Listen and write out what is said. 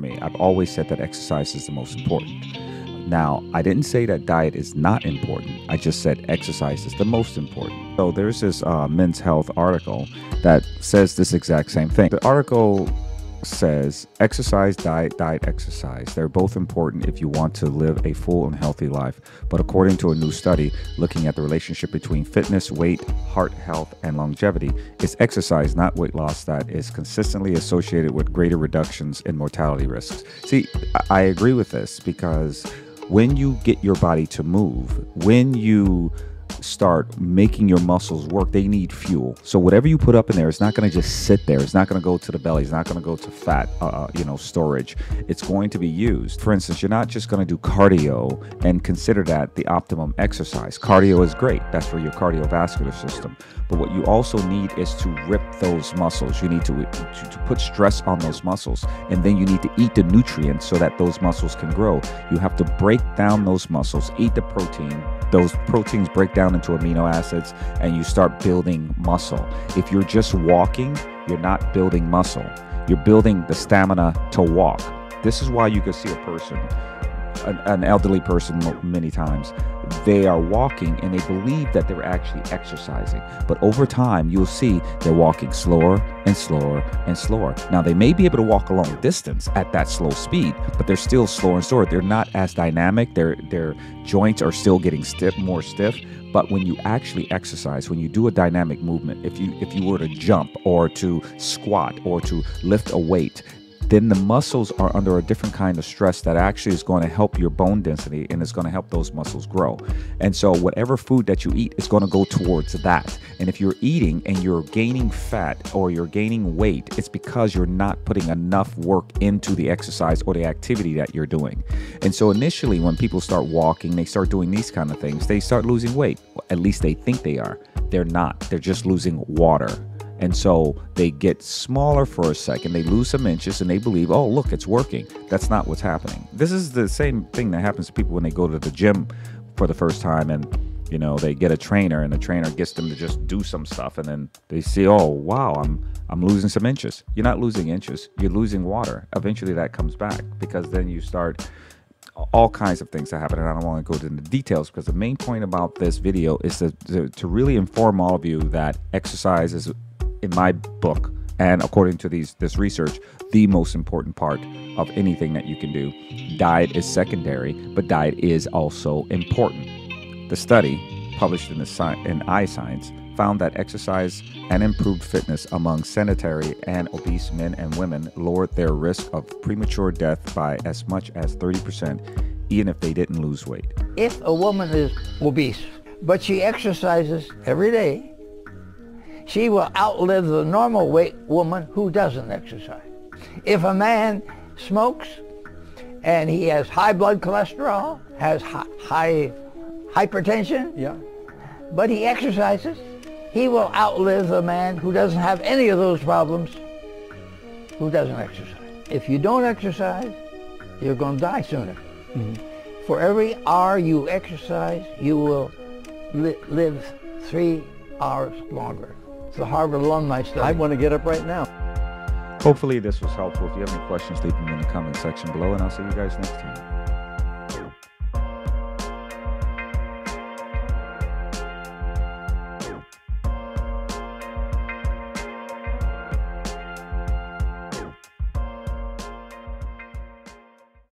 me. I've always said that exercise is the most important. Now, I didn't say that diet is not important. I just said exercise is the most important. So there's this Men's Health article that says this exact same thing. The article says exercise, diet, exercise. They're both important if you want to live a full and healthy life. But according to a new study looking at the relationship between fitness, weight, heart health, and longevity, it's exercise, not weight loss, that is consistently associated with greater reductions in mortality risks. See, I agree with this because when you get your body to move, when you start making your muscles work, they need fuel. So whatever you put up in there, it's not going to just sit there. It's not going to go to the belly. It's not going to go to fat, storage. It's going to be used. For instance, you're not just going to do cardio and consider that the optimum exercise. Cardio is great. That's for your cardiovascular system. But what you also need is to rip those muscles. You need to put stress on those muscles. And then you need to eat the nutrients so that those muscles can grow. You have to break down those muscles, eat the protein. Those proteins break down into amino acids and you start building muscle. If you're just walking, you're not building muscle. You're building the stamina to walk. This is why you can see a person, an elderly person many times, they are walking and they believe that they're actually exercising. But over time, you'll see they're walking slower and slower and slower. Now, they may be able to walk a long distance at that slow speed, but they're still slower and slower. They're not as dynamic. Their joints are still getting more stiff. But when you actually exercise, when you do a dynamic movement, if you were to jump or to squat or to lift a weight, then the muscles are under a different kind of stress that actually is going to help your bone density and it's going to help those muscles grow. And so whatever food that you eat is going to go towards that. And if you're eating and you're gaining fat or you're gaining weight, it's because you're not putting enough work into the exercise or the activity that you're doing. And so initially when people start walking, they start doing these kind of things, they start losing weight. At least they think they are. They're not. They're just losing water. And so they get smaller for a second, they lose some inches and they believe, oh, look, it's working. That's not what's happening. This is the same thing that happens to people when they go to the gym for the first time and, they get a trainer and the trainer gets them to just do some stuff. And then they see, oh, wow, I'm losing some inches. You're not losing inches. You're losing water. Eventually that comes back because then you start all kinds of things that happen. And I don't want to go into the details because the main point about this video is to really inform all of you that exercise is, in my book, and according to this research, the most important part of anything that you can do. Diet is secondary, but diet is also important. The study, published in iScience, found that exercise and improved fitness among sedentary and obese men and women lowered their risk of premature death by as much as 30%, even if they didn't lose weight. If a woman is obese, but she exercises every day, she will outlive the normal weight woman who doesn't exercise. If a man smokes and he has high blood cholesterol, has high hypertension, but he exercises, he will outlive the man who doesn't have any of those problems, who doesn't exercise. If you don't exercise, you're going to die sooner. Mm-hmm. For every hour you exercise, you will live 3 hours longer. It's the Harvard alumni study. I want to get up right now. Hopefully this was helpful. If you have any questions, leave them in the comment section below, and I'll see you guys next time.